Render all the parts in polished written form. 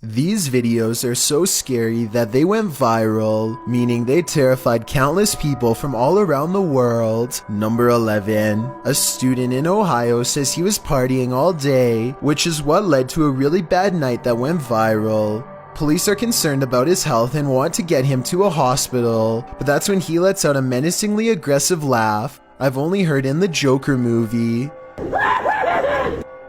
These videos are so scary that they went viral, meaning they terrified countless people from all around the world. Number 11. A student in Ohio says he was partying all day, which is what led to a really bad night that went viral. Police are concerned about his health and want to get him to a hospital, but that's when he lets out a menacingly aggressive laugh I've only heard in the Joker movie.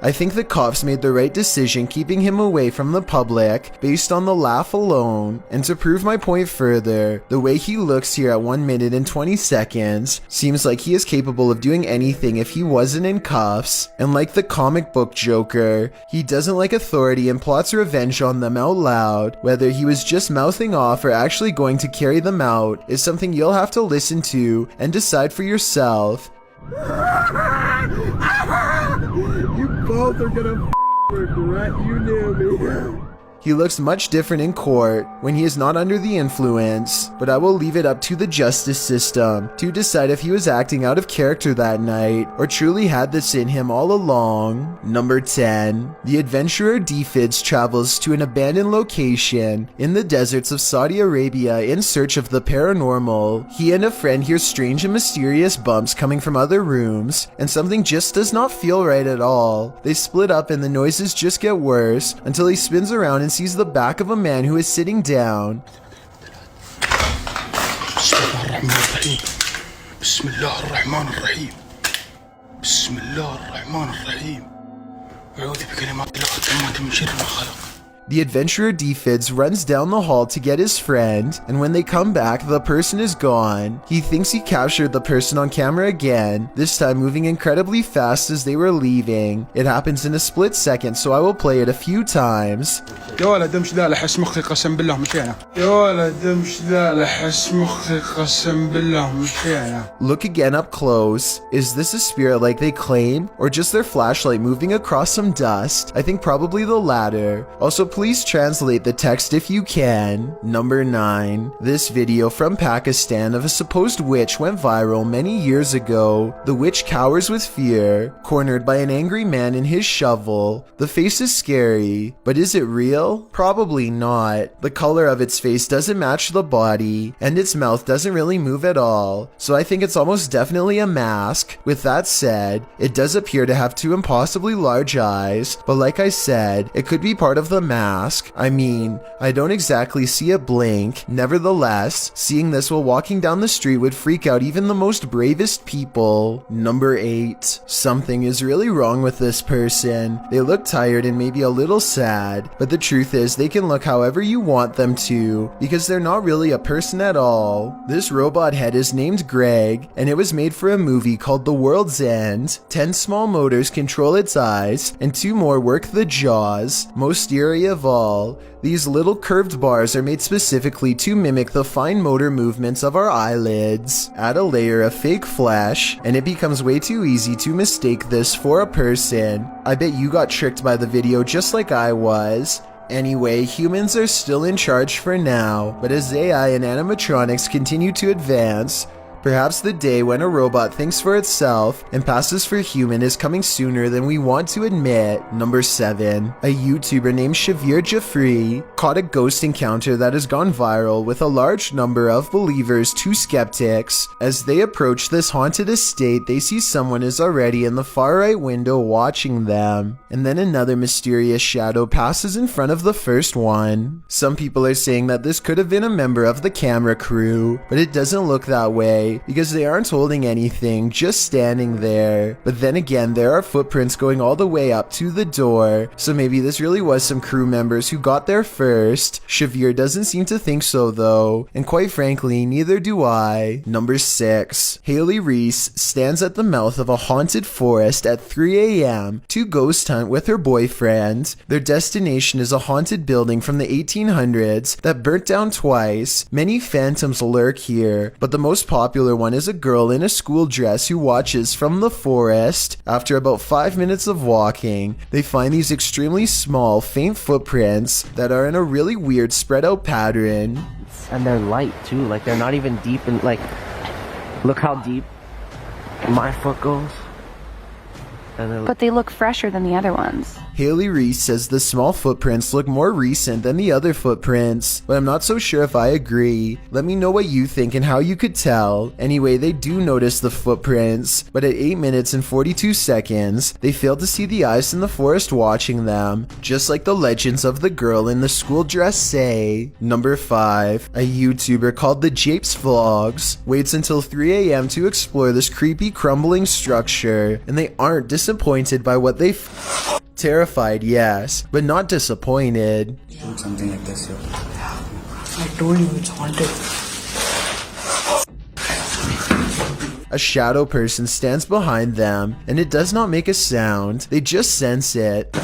I think the cops made the right decision keeping him away from the public based on the laugh alone, and to prove my point further, the way he looks here at 1 minute and 20 seconds seems like he is capable of doing anything if he wasn't in cuffs, and like the comic book Joker, he doesn't like authority and plots revenge on them out loud. Whether he was just mouthing off or actually going to carry them out is something you'll have to listen to and decide for yourself. You both are gonna regret you knew me. He looks much different in court when he is not under the influence, but I will leave it up to the justice system to decide if he was acting out of character that night or truly had this in him all along. Number 10. The adventurer Defids travels to an abandoned location in the deserts of Saudi Arabia in search of the paranormal. He and a friend hear strange and mysterious bumps coming from other rooms, and something just does not feel right at all. They split up and the noises just get worse until he spins around and sees the back of a man who is sitting down. The adventurer Defids runs down the hall to get his friend, and when they come back, the person is gone. He thinks he captured the person on camera again, this time moving incredibly fast as they were leaving. It happens in a split second, so I will play it a few times. Look again up close. Is this a spirit like they claim, or just their flashlight moving across some dust? I think probably the latter. Also, please translate the text if you can. Number 9. This video from Pakistan of a supposed witch went viral many years ago. The witch cowers with fear, cornered by an angry man in his shovel. The face is scary, but is it real? Probably not. The color of its face doesn't match the body, and its mouth doesn't really move at all, so I think it's almost definitely a mask. With that said, it does appear to have two impossibly large eyes, but like I said, it could be part of the mask. I mean, I don't exactly see it blink. Nevertheless, seeing this while walking down the street would freak out even the most bravest people. Number 8. Something is really wrong with this person. They look tired and maybe a little sad, but the truth is they can look however you want them to, because they're not really a person at all. This robot head is named Greg, and it was made for a movie called The World's End. 10 small motors control its eyes, and 2 more work the jaws. Most eerie of all, these little curved bars are made specifically to mimic the fine motor movements of our eyelids. Add a layer of fake flesh, and it becomes way too easy to mistake this for a person. I bet you got tricked by the video just like I was. Anyway, humans are still in charge for now, but as AI and animatronics continue to advance, perhaps the day when a robot thinks for itself and passes for human is coming sooner than we want to admit. Number 7. A YouTuber named Shavir Jafri caught a ghost encounter that has gone viral with a large number of believers to skeptics. As they approach this haunted estate, they see someone is already in the far right window watching them, and then another mysterious shadow passes in front of the first one. Some people are saying that this could have been a member of the camera crew, but it doesn't look that way, because they aren't holding anything, just standing there. But then again, there are footprints going all the way up to the door, so maybe this really was some crew members who got there first. Shavir doesn't seem to think so though, and quite frankly, neither do I. Number 6. Haley Reese stands at the mouth of a haunted forest at 3 a.m. to ghost hunt with her boyfriend. Their destination is a haunted building from the 1800s that burnt down twice. Many phantoms lurk here, but the most popular one is a girl in a school dress who watches from the forest. After about 5 minutes of walking, they find these extremely small, faint footprints that are in a really weird spread out pattern. And they're light too, like they're not even deep, and like, look how deep my foot goes. But they look fresher than the other ones. Haley Reese says the small footprints look more recent than the other footprints, but I'm not so sure if I agree. Let me know what you think and how you could tell. Anyway, they do notice the footprints, but at 8 minutes and 42 seconds, they fail to see the eyes in the forest watching them, just like the legends of the girl in the school dress say. Number 5. A YouTuber called the Japes Vlogs waits until 3 a.m. to explore this creepy crumbling structure, and they aren't disappointed by what they terrified, yes, but not disappointed. Something like this, yo. I told you it's haunted. A shadow person stands behind them, and it does not make a sound. They just sense it.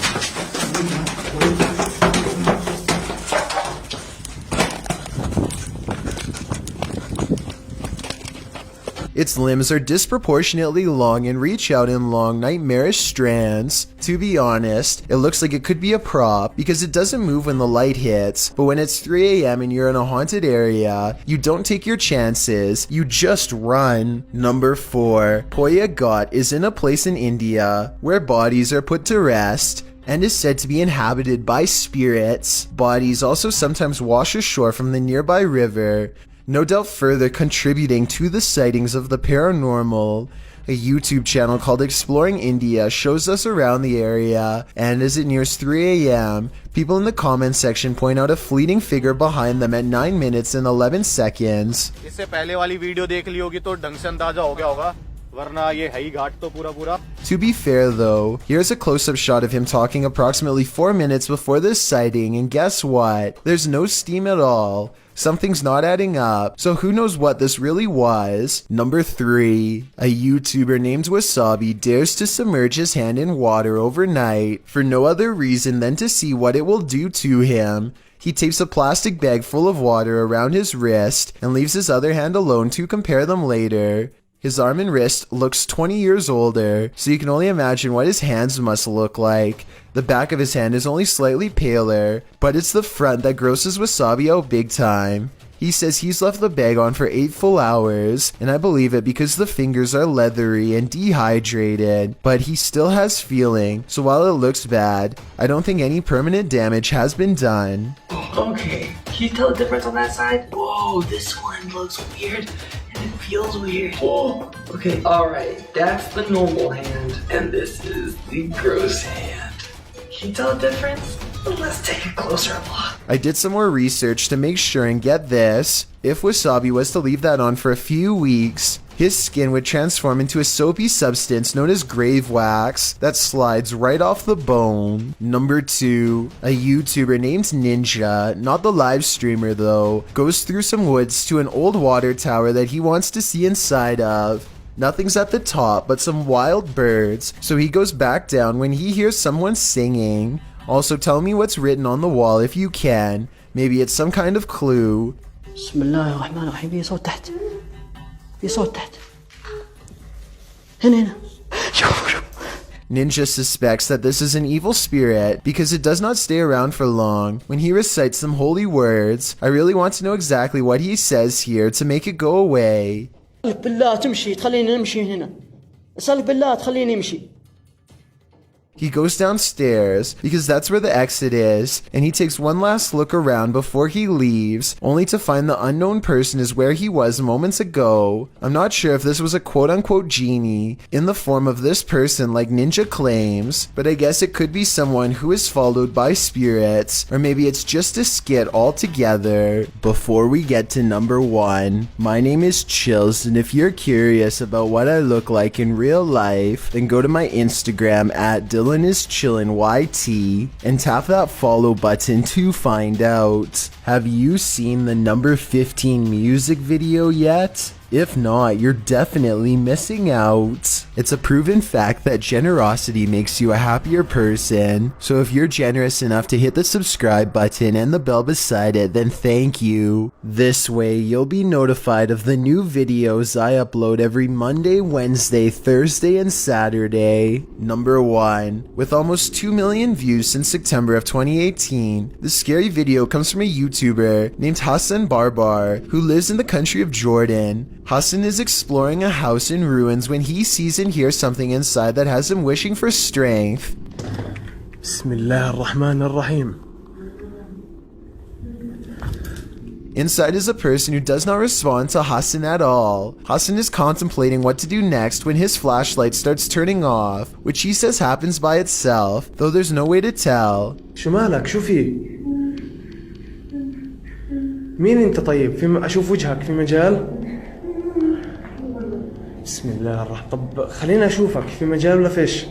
Its limbs are disproportionately long and reach out in long, nightmarish strands. To be honest, it looks like it could be a prop because it doesn't move when the light hits, but when it's 3 a.m. and you're in a haunted area, you don't take your chances, you just run. Number 4. Poya Ghat is in a place in India where bodies are put to rest and is said to be inhabited by spirits. Bodies also sometimes wash ashore from the nearby river, no doubt further contributing to the sightings of the paranormal. A YouTube channel called Exploring India shows us around the area, and as it nears 3 a.m., people in the comment section point out a fleeting figure behind them at 9 minutes and 11 seconds. इससे पहले वाली video देख ली होगी तो ढंग से अंदाजा हो गया होगा, वरना ये है ही घाट तो पूरा. To be fair though, here's a close-up shot of him talking approximately 4 minutes before this sighting, and guess what? There's no steam at all. Something's not adding up, so who knows what this really was. Number 3. A YouTuber named Wasabi dares to submerge his hand in water overnight for no other reason than to see what it will do to him. He tapes a plastic bag full of water around his wrist and leaves his other hand alone to compare them later. His arm and wrist looks 20 years older, so you can only imagine what his hands must look like. The back of his hand is only slightly paler, but it's the front that grosses Wasabi out big time. He says he's left the bag on for 8 full hours, and I believe it because the fingers are leathery and dehydrated, but he still has feeling, so while it looks bad, I don't think any permanent damage has been done. Okay, can you tell the difference on that side? Whoa, this one looks weird and it feels weird. Whoa. Okay, alright, that's the normal hand and this is the gross hand. Can you tell the difference? Let's take a closer look. I did some more research to make sure, and get this, if Wasabi was to leave that on for a few weeks, his skin would transform into a soapy substance known as grave wax that slides right off the bone. Number 2. A YouTuber named Ninja, not the live streamer though, goes through some woods to an old water tower that he wants to see inside of. Nothing's at the top but some wild birds, so he goes back down when he hears someone singing. Also, tell me what's written on the wall if you can. Maybe it's some kind of clue. بسم الله الرحمن الرحيم. في صوت تحت. في صوت تحت. هنا. Ninja suspects that this is an evil spirit because it does not stay around for long. When he recites some holy words, I really want to know exactly what he says here to make it go away. بالله تمشي تخليني نمشي هنا. أسألك بالله تخليني أمشي. He goes downstairs because that's where the exit is, and he takes one last look around before he leaves, only to find the unknown person is where he was moments ago. I'm not sure if this was a quote-unquote genie in the form of this person like Ninja claims, but I guess it could be someone who is followed by spirits, or maybe it's just a skit altogether. Before we get to number 1, my name is Chills, and if you're curious about what I look like in real life, then go to my Instagram at Dylan is Chillin' YT and tap that follow button to find out. Have you seen the number 15 music video yet? If not, you're definitely missing out. It's a proven fact that generosity makes you a happier person, so if you're generous enough to hit the subscribe button and the bell beside it, then thank you. This way, you'll be notified of the new videos I upload every Monday, Wednesday, Thursday, and Saturday. Number 1. With almost 2 million views since September of 2018, the scary video comes from a YouTuber named Hassan Barbar, who lives in the country of Jordan. Hassan is exploring a house in ruins when he sees and hears something inside that has him wishing for strength. بسم الله الرحمن الرحيم. Inside is a person who does not respond to Hassan at all. Hassan is contemplating what to do next when his flashlight starts turning off, which he says happens by itself, though there's no way to tell. شو مالك؟ شو في؟ مين انت طيب؟ اشوف وجهك في مجال؟ بسم الله الرحمن. طب خليني اشوفك في مجال ولا فيش؟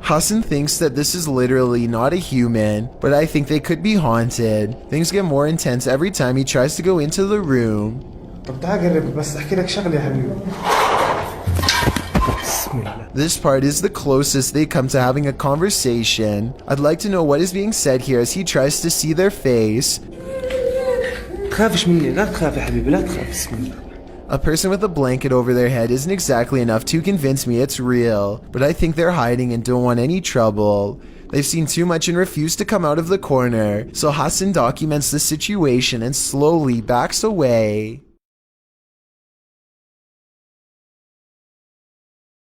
Hassan thinks that this is literally not a human, but I think they could be haunted. Things get more intense every time he tries to go into the room. طب تعال قرب بس احكي لك شغله يا حبيبي. بسم الله. This part is the closest they come to having a conversation. I'd like to know what is being said here as he tries to see their face. تخافش مني، لا تخاف يا حبيبي، لا تخاف. بسم الله. A person with a blanket over their head isn't exactly enough to convince me it's real, but I think they're hiding and don't want any trouble. They've seen too much and refuse to come out of the corner, so Hassan documents the situation and slowly backs away.